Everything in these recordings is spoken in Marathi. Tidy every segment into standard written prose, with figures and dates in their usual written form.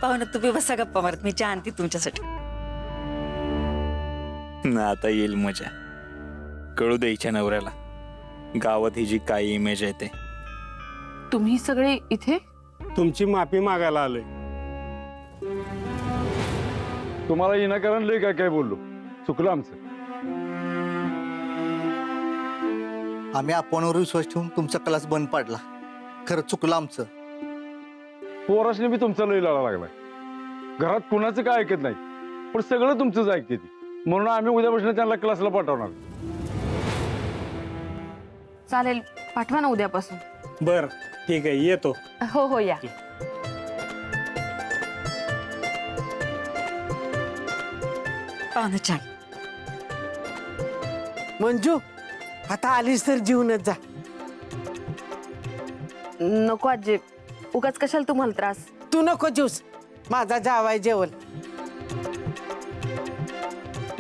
पाहुणं तुम्ही बसा गप्पा मारत, मी चहा आणते तुमच्यासाठी. ना आता येईल मजा. कळू द्यायच्या नवऱ्याला गावात ही जी काय इमेज आहे ते. तुम्ही सगळे इथे? तुमची माफी मागायला आलोय. तुम्हाला विनाकारण लय काय काय बोललो, चुकलं आमचं. आम्ही आपणवर विश्वास ठेवून तुमचा क्लास बंद पाडला. खरं चुकलं आमचं. पोरासने बी तुमचा लय लढा लागलाय. घरात कुणाचं काय ऐकत नाही, पण सगळं तुमचंच ऐकते ती. म्हणून आम्ही उद्यापासून त्यांना क्लासला पाठवणार. चालेल, पाठवा ना उद्यापासून. बर ठीक आहे, येतो. हो हो या. पाहुणं चहा. मंजू आता आलीस तर जीवनच जा. नको आजी, उगाच कशाला तुम्हाला त्रास. तू नको ज्यूस, माझा जावाय जेवण.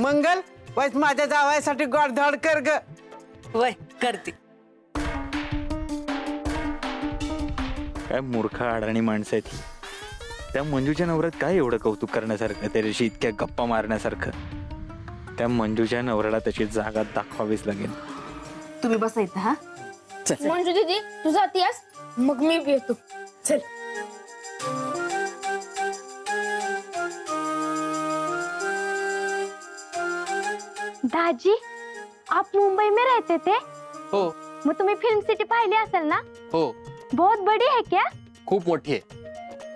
मंगल वाईस माझ्या जावायसाठी गोडधोड कर ग. वय करते. काय मूर्ख अडाणी माणसं आहेत ही. त्या मंजूच्या नवऱ्यात काय एवढं कौतुक करण्यासारखं, त्याच्याशी इतक्या गप्पा मारण्यासारखं. त्या मंजूच्या नवऱ्याला त्याची जागा दाखवावीच लागेल. तुम्ही बसा इथं. हा मंजू दीदी तू जातीयस, मग मी बी येतो. चल. दाजी, आप मुंबई में रहते थे? हो मग तुम्ही फिल्म सिटी पाहिली असेल ना? हो, बहुत बड़ी है क्या? खूप मोठी आहे.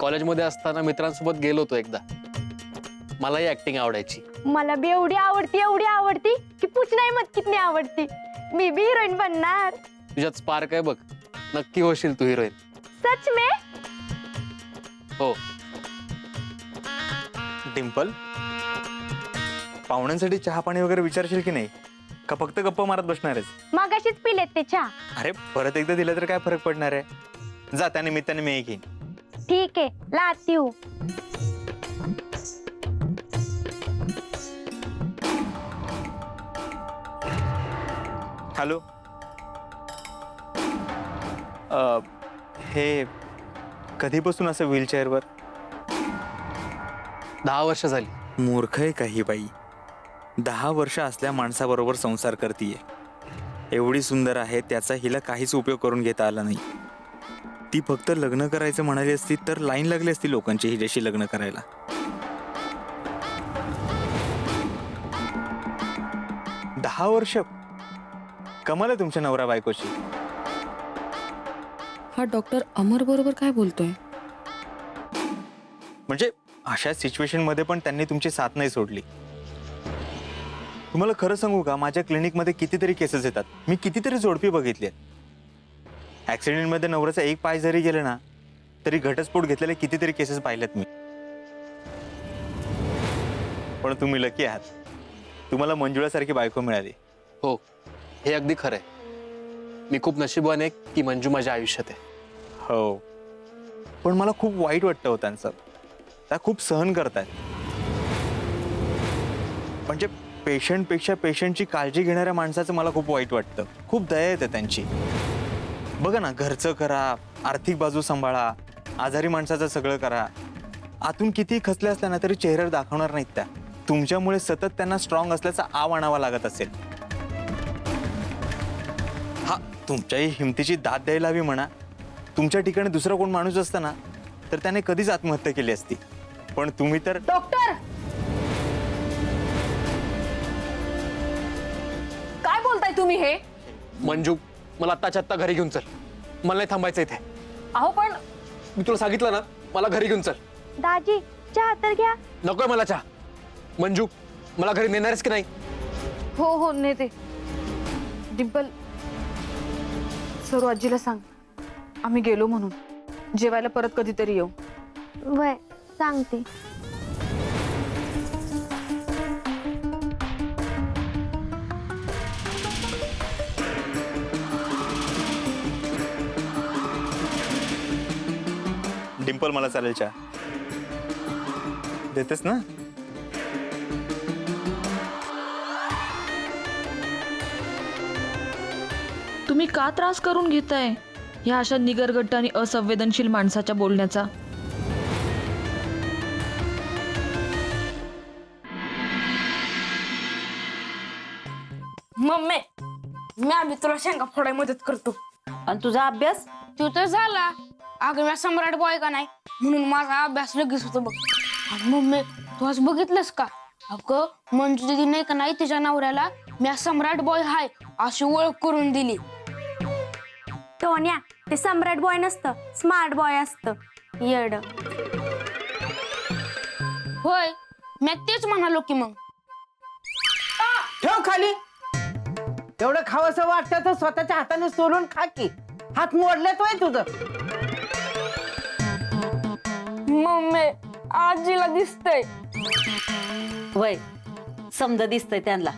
कॉलेजमध्ये असताना मित्रांसोबत गेलो होतो एकदा. मलाही ऍक्टिंग आवडायची. मला भी एवढी आवडती की पूछ नाही मत कितनी आवडती. मी भी हिरोईन बनणार. तुझ्यात स्पार्क आहे बघ, नक्की होशील तू हिरोईन. सच में? हो. डिंपल, पाहुण्यांसाठी चहा पाणी वगैरे विचारशील की नाही, का फक्त गप्पा मारत बसणार आहेस? मागाशीच पिलेत ते चहा. अरे परत एकदा दिलं तर काय फरक पडणार आहे. जा, त्या निमित्ताने मी एक येईन. ठीक है, लाती हूँ. हॅलो. हे कधीपासून असं व्हीलचेअरवर? 10 वर्ष झाली. मूर्ख आहे काही बाई. 10 वर्ष असल्या माणसाबरोबर संसार करतीये. एवढी सुंदर आहे, त्याचा हिला काहीच उपयोग करून घेता आला नाही. ती फक्त लग्न करायचं म्हणाली असती तर लाईन लागली असती लोकांची हिच्याशी लग्न करायला. दहा वर्ष कमाल आहे तुमच्या नवरा बायकोची. हा डॉक्टर अमर बरोबर काय बोलतोय? म्हणजे अशा सिच्युएशन मध्ये पण त्यांनी तुमची साथ नाही सोडली. तुम्हाला खरं सांगू का, माझ्या क्लिनिकमध्ये कितीतरी केसेस येतात. मी कितीतरी जोडपी बघितली आहेत. ऍक्सिडेंटमध्ये नवऱ्याचा एक पाय जरी गेलं ना तरी घटस्फोट घेतलेले कितीतरी केसेस पाहिलेत मी. पण तुम्ही लकी आहात, तुम्हाला मंजुळासारखी बायको मिळाली. हो, हे अगदी खरं आहे. मी खूप नशीबवान आहे की मंजू माझ्या आयुष्यात आहे. हो, पण मला खूप वाईट वाटतं हो त्यांचं. त्या खूप सहन करतायत. म्हणजे पेशंटपेक्षा पेशंटची काळजी घेणाऱ्या माणसाचं मला खूप वाईट वाटतं. खूप दया येते त्यांची. बघा ना, घरचं करा, आर्थिक बाजू सांभाळा, आजारी माणसाचं सगळं करा. आतून किती खचले असल्या ना तरी चेहऱ्यावर दाखवणार नाहीत त्या. तुमच्यामुळे सतत त्यांना स्ट्रॉंग असल्याचा आव आणावा लागत असेल. हा, तुमच्याही हिमतीची दाद द्यायला हवी म्हणा. तुमच्या ठिकाणी दुसरा कोण माणूस असता ना तर त्याने कधीच आत्महत्या केली असती. पण तुम्ही तर. डॉक्टर काय बोलताय तुम्ही हे? मंजू, मला आत्ताच्या आत्ता घरी घेऊन चल. मला नाही थांबायचं इथे. अहो पण मी तुला सांगितलं ना, मला घरी घेऊन चल. दाजी, चहा तर घ्या. नकोय मला चहा. मंजू, मला घरी नेणारच की नाही? हो हो नेते. डिंपल, सरू आजीला सांग आम्ही गेलो म्हणून. जेवायला परत कधीतरी येऊ. वय सांगते. डिंपल, मला चालेल चहा. देतेस ना? तुम्ही का त्रास करून घेताय ह्या अशा निगरगट्ट आणि असंवेदनशील माणसाच्या बोलण्याचा? मम्मी मी आम्ही तुला शेंगा फोडाय मदत करतो. आणि तुझा अभ्यास? तू तर झाला अगं मी सम्राट बॉय का नाही म्हणून माझा अभ्यास लगेच होतो बघ. आणि मम्मी तू आज बघितलंस का अगं मंजू दीदी नाही का नाही तिच्या नवऱ्याला मी सम्राट बॉय हाय अशी ओळख करून दिली. टोन्या ते सम्राट बॉय नसतं स्मार्ट बॉय असतं येड. होय मी तेच म्हणालो की मग. ठेव खाली. तेवढं खावंसं वाटतं तर स्वतःच्या हाताने सोलून खा की. हात मोडलेत वय तुझं. मम्मी आजीला दिसतंय. वय समज दिसतंय त्यांना.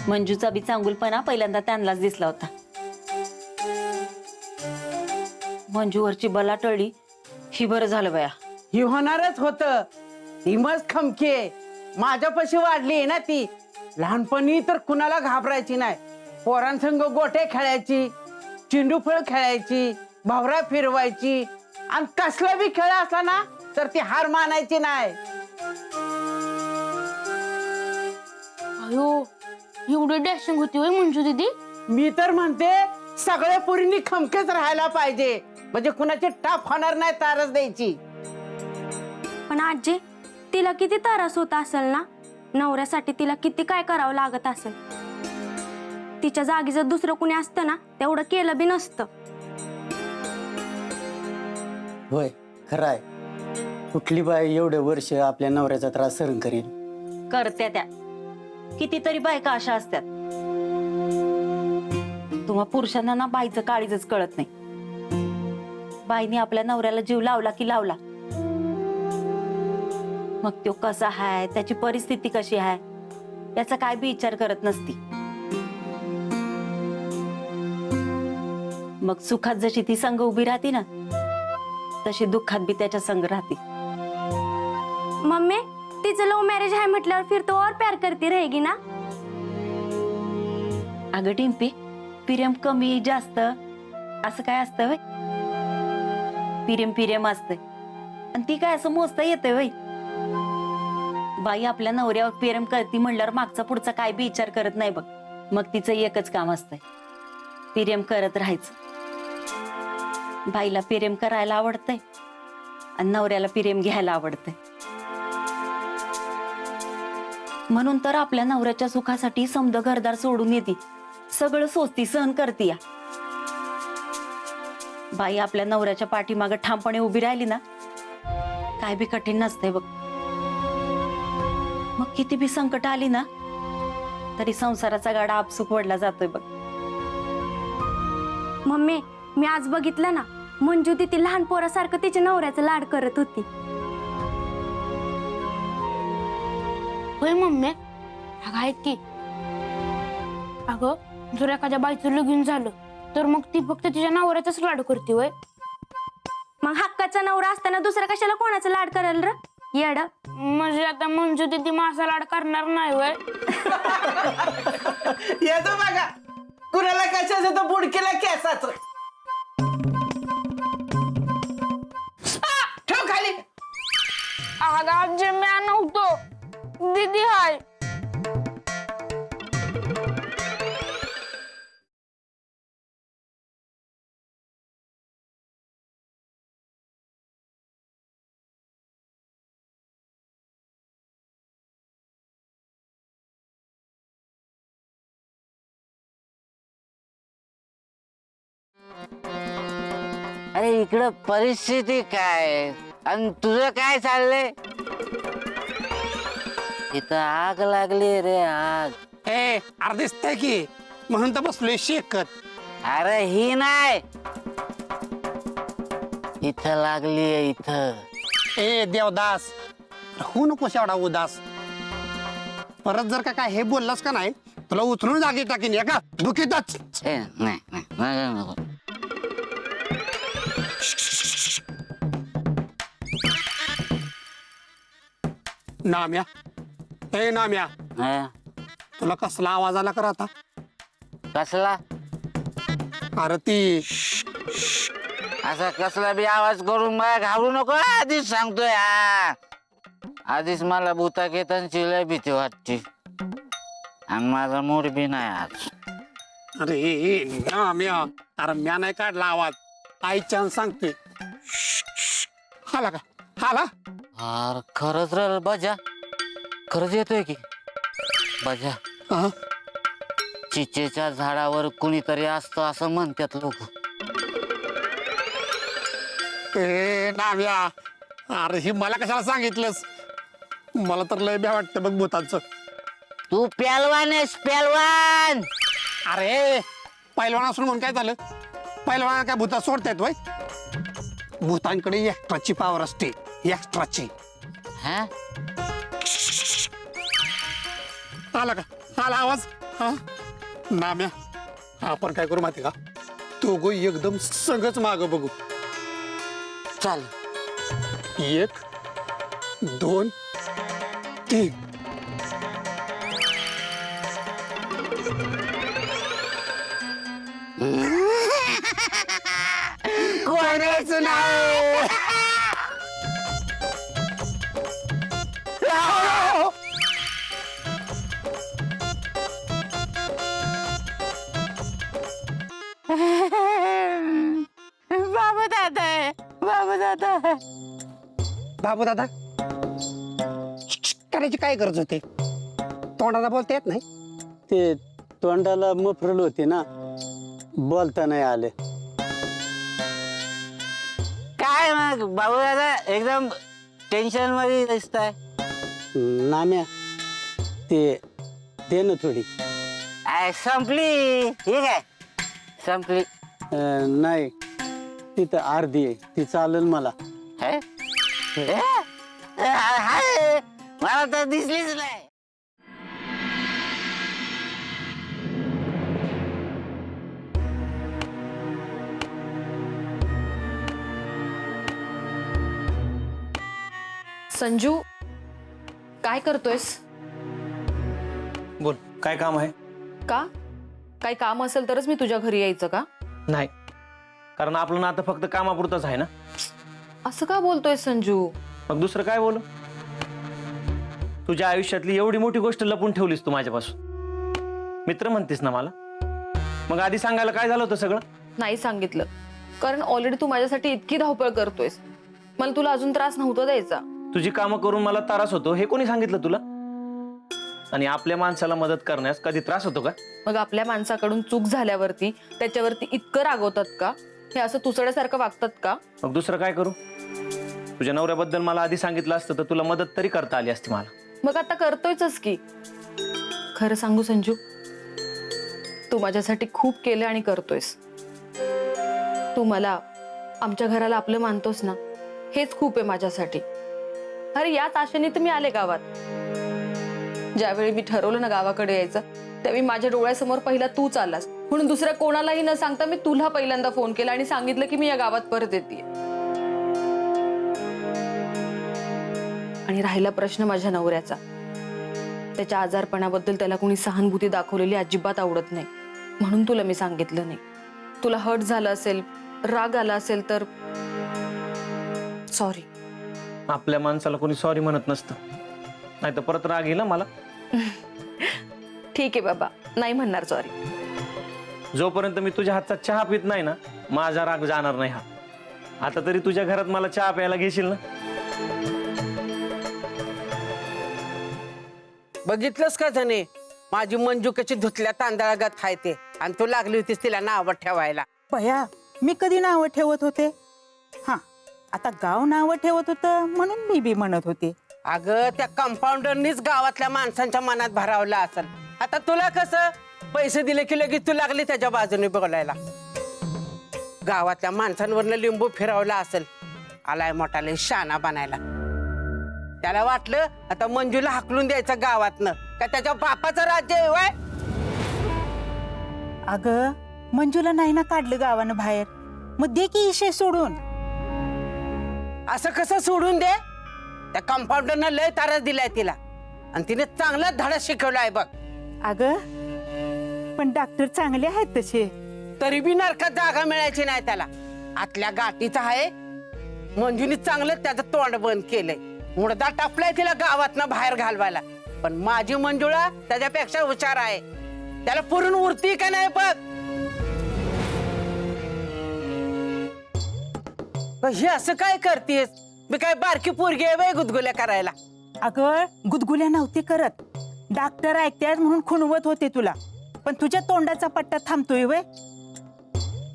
मंजूचा बी चांगुलपणा पहिल्यांदा त्यांनाच दिसला होता. मंजूवरची बला टळली ही बरं झालं बया. ही होणारच होतं. ती मस्त खमकी आहे. माझ्यापाशी वाढली आहे ना ती. लहानपणी तर कुणाला घाबरायची नाही. पोरांसंग गोटे खेळायची, चिंडू फळ खेळायची, भावरा फिरवायची आणि कसला बी खेळ असला ना तर ती हार मानायची नाही. अयो एवढी डॅशिंग होती होय मंजू दीदी. मी तर म्हणते सगळ्या पोरींनी खमकेच राहायला पाहिजे म्हणजे कुणाची टाप होणार नाही तारच द्यायची. पण आजी तिला किती त्रास होत असेल ना. नवऱ्यासाठी तिला किती काय करावं लागत असेल. तिच्या जागी जर दुसरं कुणी असतं ना तेवढं केलं बी नसतं. होय खरं आहे. कुठली बाई एवढे वर्ष आपल्या नवऱ्याचा त्रास सहन करेल. करत्या त्या कितीतरी बायका अशा असतात. तुम्हा पुरुषांना ना बाईचं काळीजच कळत नाही. बाईने आपल्या नवऱ्याला जीव लावला की लावला मग तो कसा आहे त्याची परिस्थिती कशी आहे याचा काय बी विचार करत नसती. मग सुखात जशी ती संग उभी राहते ना तशी दुःखात बी त्याच्या संग राहते. मम्मी तिचं लव्ह मॅरेज आहे म्हटल्यावर फिर तो और प्यार करती रहेगी ना. अगं टिंपी प्रेम कमी जास्त असं काय असतं वय. प्रेम असतंय आणि ती काय असं मोजता येते वय. बाई आपल्या नवऱ्यावर प्रेम करती म्हणल्यावर मागचा पुढचा काय बी विचार करत नाही बघ. मग तिचं एकच काम असतंय प्रेम करत राहायचं. बाईला प्रेम करायला आवडतंय आणि नवऱ्याला प्रेम घ्यायला आवडतंय. म्हणून तर आपल्या नवऱ्याच्या सुखासाठी समद घरदार सोडून येते. सगळं सोचती सहन करती. या बाई आपल्या नवऱ्याच्या पाठीमागे ठामपणे उभी राहिली ना काय बी कठीण नसतंय बघ. मग किती बी संकट आली ना तरी संसाराचा गाडा आपसूक ओढला जातोय बघ. मम्मी मी आज बघितलं ना मंजू ती लहान पोरासारखं तिच्या नवऱ्याचं लाड करत होती. होय मम्मी अगं ऐक की अगं जर एखाद्या बाईचं लगीन झालं तर मग ती फक्त तिच्या नवऱ्याचाच लाड करते होय. मग हक्काचा नवरा असताना दुसरा कशाला कोणाचं लाड करेल र येड. म्हणजे आता मंजू दीदी माझा लाड करणार नाही होय. येतो बघा कुणाला कशाचं तर बुडकेला केसाच. ठेव खाली. अगं आजी म्या नव्हतो दीदी हाय. अरे इकडं परिस्थिती काय आणि तुझं काय चाललंय. इथं आग लागली रे आग. अरे दिसतंय की म्हणून तर बसलोय शेकत. अरे ही नाही इथं लागली इथं. ए देवदास होऊ नकोस एवढा उदास. परत जर का काय हे बोललास का नाही तुला उचलून जागी टाकीन एका दुखीतच. नाही नाही नको. नाम्या ए नाम्या तुला कसला आवाज आला कर आता. कसला अरे ती असा कसला बी आवाज करून मला घाबरू नको. आधीच सांगतोय आधीच मला भूताक येताना लय भीती वाटते. आणि माझा मूड बी नाही आज. अरे नाम्या, अरे म्या नाही काढला आवाज, आई छान सांगते. हाला का हाला? अरे खरंच रे बजा, खरंच येतोय की बजा. हा? चिचेच्या झाडावर कुणीतरी असतं असं म्हणतात लोक. ए नाम्या, अरे ही मला कशाला सांगितलंस? मला तर लय भ्या वाटतं बघ भूतांचं. तू प्यालवान आहेस, प्यालवान. अरे पैलवान असून म्हणून काय झालं? पैलवान काय भूता सोडतायत वय? भूतांकडे एक्स्ट्राची पावर असते, एक्स्ट्राची. हा? आला का आला आवाज? हा नाम्या, आपण काय करू माहिती का? दोघं एकदम सगळंच माग बघू. चाल. 1 2 3. कोणाचं नाव? बाबू दादा आहे, बाबू दादा आहे. बाबू दादा करायची काय गरज होती? तोंडाला बोलता येत नाही? ते तोंडाला मफरल होते ना, बोलता नाही आले. काय मग बाबू दादा एकदम टेन्शन मध्ये दिसताय. नाम्या, ते दे ना थोडी. संपली. ठीक आहे, संपली. नाही, तिथं अर्धी आहे, ती चालेल मला. हे? हाय, मला तर दिसलीच नाही. संजू, काय करतोयस? बोल, काय काम आहे? का? काही काम असेल तरच मी तुझ्या घरी यायचं का? नाही, कारण आपलं नातं फक्त कामापुरतंच आहे ना. असं का बोलतोय संजू? मग दुसरं काय बोलू? तुझ्या आयुष्यातली एवढी मोठी गोष्ट लपून ठेवलीस तू माझ्यापासून. मित्र म्हणतेस ना मला, मग आधी सांगायला काय झालं होतं सगळं? नाही सांगितलं, कारण ऑलरेडी तू माझ्यासाठी इतकी धावपळ करतोयस. मला तुला अजून त्रास नव्हता द्यायचा. तुझी कामं करून मला त्रास होतो हे कोणी सांगितलं तुला? आणि आपल्या माणसाला मदत करण्यास कधी त्रास होतो का? मग आपल्या माणसाकडून चूक झाल्यावरती त्याच्यावरती इतकं रागवतात का? हे असं तुसड्यासारखं वागतात का? मग दुसरं काय करू? तुझ्या नवऱ्याबद्दल मला आधी सांगितलं असतं तर तुला मदत तरी करता आली असती मला. मग आता करतोयच की. खरं सांगू संजू, तू माझ्यासाठी खूप केलं आणि करतोयस. तू मला, आमच्या घराला आपलं मानतोस ना, हेच खूप आहे माझ्यासाठी. अरे याच आशेने तर मी आले गावात. ज्यावेळी मी ठरवलं ना गावाकडे यायचं, त्यावेळी माझ्या डोळ्यासमोर पहिला तूच आलास. म्हणून दुसऱ्या कोणालाही न सांगता मी तुला पहिल्यांदा फोन केला आणि सांगितलं की मी या गावात परत येते. आणि राहिला प्रश्न माझ्या नवऱ्याचा, त्याच्या आजारपणाबद्दल त्याला कोणी सहानुभूती दाखवलेली अजिबात आवडत नाही. म्हणून तुला मी सांगितलं नाही. तुला हर्ट झालं असेल, राग आला असेल तर सॉरी. आपल्या माणसाला कोणी सॉरी म्हणत नसतं, नाही तर परत राग येईल ना मला. ठीक आहे बाबा, नाही म्हणणार सॉरी. जोपर्यंत मी तुझ्या हातचा चहा पित नाही ना, माझा राग जाणार नाही. हा आता तरी तुझ्या घरात मला चहा प्यायला घेशील ना? बघितलंस का धने, माझी मंजू कशी धुतल्या तांदळागत आहे ते, आणि तू लागली होतीस तिला नावं ठेवायला. भया, मी कधी नावं ठेवत होते? हा, आता गाव नावं ठेवत होतं म्हणून मी बी म्हणत होते. अगं त्या कंपाऊंडरनीच गावातल्या माणसांच्या मनात भरावलं असेल. आता तुला कसं पैसे दिले की लगेच तू लागली त्याच्या बाजूने बोलायला. गावातल्या माणसांवरनं लिंबू फिरवला असेल, आलाय मोठाले शाना बनायला. त्याला वाटलं आता मंजूला हाकलून द्यायचं गावातनं, का त्याच्या बापाचं राज्य आहे वय? अगं, मंजूला नाही ना काढलं गावानं बाहेर, मग दे की इशे सोडून. असं कसं सोडून दे? त्या कंपाऊंडरनं लय तारच दिलाय तिला, आणि तिने चांगला धडा शिकवलाय बघ. अगं, पण डॉक्टर चांगले आहेत तसे. तरी बी नरकात जागा मिळायची नाही त्याला. आतल्या गाठीचा आहे. मंजूने चांगलं त्याचं तोंड बंद केलंय. मुडदा टापलाय तिला गावातनं बाहेर घालवायला. पण माझी मंजुळा त्याच्यापेक्षा हुशार आहे. त्याला पुरून उरती का नाही बघ. हे असं काय करतेस? मी काय बारकी पोरगी आहे बाई गुदगुल्या करायला? अगं गुदगुल्या नव्हती करत, डॉक्टर ऐकत्यात म्हणून खुणवत होते तुला, पण तुझ्या तोंडाचा पट्टा थांबतोय वय.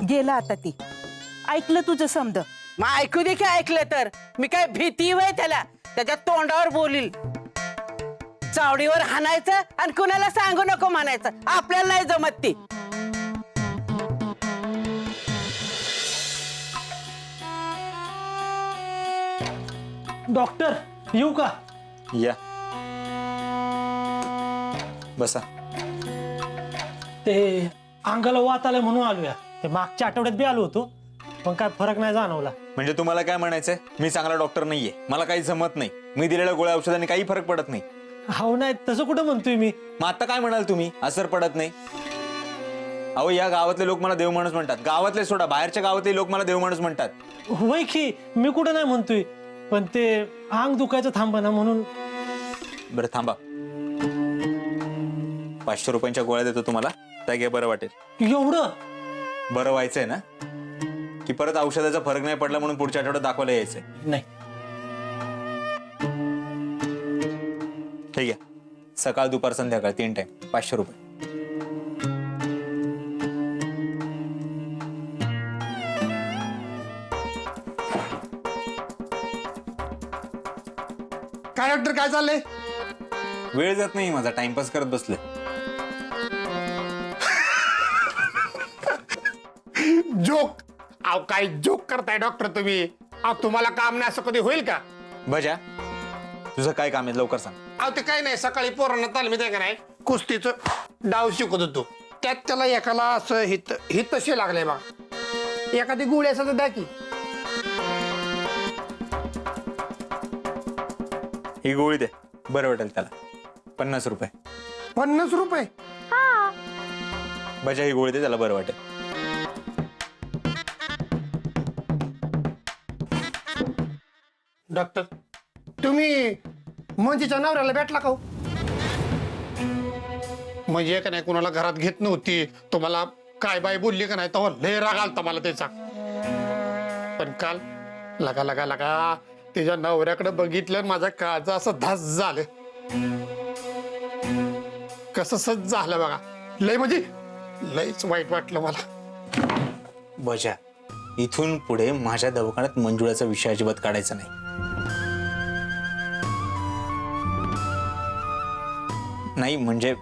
गेला आता ती, ऐकलं तुझं समद. मग ऐकू दे की ऐकलं तर. मी काय भीती वय त्याला? त्याच्या तोंडावर बोलील. चावडीवर हाणायचं आणि कुणाला सांगू नको म्हणायचं. आपल्याला नाही जमत ती. डॉक्टर येऊ का? या बसा. ते अंगाला वात आलंय म्हणून आलोया. ते मागच्या आठवड्यात बी आलो होतो, पण काय फरक नाही जाणवला. म्हणजे तुम्हाला काय म्हणायचंय? मी चांगला डॉक्टर नाहीये, मला काही जमत नाही, मी दिलेल्या गोळ्या औषधांनी काही फरक पडत नाही. हो नाही, तसं कुठं म्हणतोय मी. मग आता काय म्हणाल तुम्ही? असर पडत नाही? अहो या गावातले लोक मला देव माणूस म्हणतात. गावातले सोडा, बाहेरच्या गावातले लोक मला देव माणूस म्हणतात. होय की, मी कुठं नाही म्हणतोय, पण ते अंग दुखायचं थांबा ना म्हणून. बरं थांबा, 500 रुपयांच्या गोळ्या देतो तुम्हाला, त्या घ्या, बरं वाटेल. एवढं बरं व्हायचंय ना? की परत औषधाचा फरक नाही पडला म्हणून पुढच्या आठवड्यात दाखवायला यायचंय? नाही. ठीक आहे, सकाळ दुपार संध्याकाळ 3 टाइम, 500 रुपये. काय डॉक्टर काय चाललंय? वेळ जात नाही माझा, टाइमपास करत बसले. जोक? अहो काय जोक करताय डॉक्टर तुम्ही? अहो तुम्हाला काम नाही असं कधी होईल का? बजा, तुझं काय काम आहे लवकर सांग. अहो ते काय नाही, सकाळी पोरांना तालमीत आहे का नाही, कुस्तीचं डाव शिकत होतो. त्यात त्याला एकाला असं हित तसे लागले बघा. एखादी गोळी असं तर द्या की. ही गोळी दे, बरं वाटेल त्याला. 50 रुपये. 50 रुपये? बजा ही गोळी दे, त्याला बरं वाटेल. डॉक्टर तुम्ही मंजीच्या नवऱ्याला भेटला का हो? म्हणजे का नाही कुणाला घरात घेत नव्हती, तुम्हाला काय बाय बोलली का नाही, तेव्हा लय राग आलता मला त्याचा. पण काल लगा लगा लगा तिच्या नवऱ्याकडे बघितलं, माझ्या काळजा असं धास झालं. कसं सच झालं बघा. लय म्हणजे लयच वाईट वाटलं मला. बजा, इथून पुढे माझ्या दवाखान्यात मंजुळाचा विषय अजिबात काढायचा नाही. नाही म्हणजे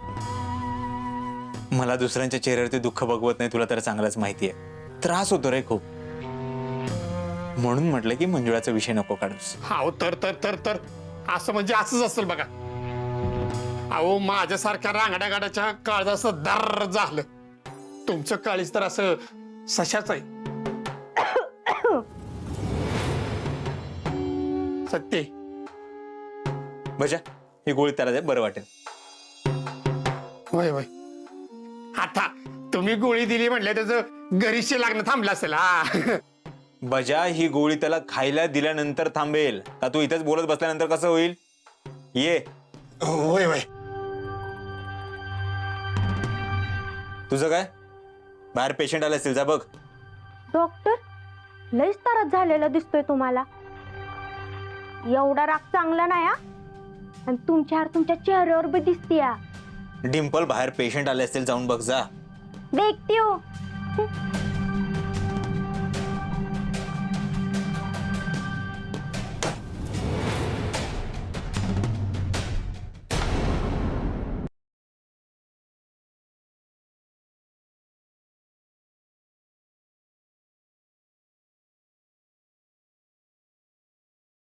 मला दुसऱ्यांच्या चेहऱ्यावरती दुःख बघवत नाही, तुला तर चांगलंच माहिती आहे. त्रास होतो रे खूप, म्हणून म्हटलं की मंजुळाचा विषय नको काढूस. हाव तर तर तर तर असं म्हणजे असंच असेल बघा. अहो माझ्यासारख्या रांगड्या गाड्याच्या काळजात असं दर झालं. तुमचं काळीच तर असं सशाच आहे. सत्य. बजा ही गोळी त्याला दे, बरं वाटेल. होय होय. आता तुम्ही गोळी दिली म्हटलं त्याचं घरीशी लागणं थांबलं असेल. हा बजा ही गोळी त्याला खायला दिल्यानंतर थांबेल का तू इथेच बोलत बसल्यानंतर कसं होईल? ये. होय होय. तुझं काय? बाहेर पेशंट आले असतील, जा बघ. डॉक्टर लयच त्रास झालेला दिसतोय तुम्हाला. एवढा राग चांगला नाही हा. आणि तुमच्या चेहऱ्यावर बी दिसतीया. डिंपल, बाहेर पेशंट आले असतील, जाऊन बघ जा. देखती हो.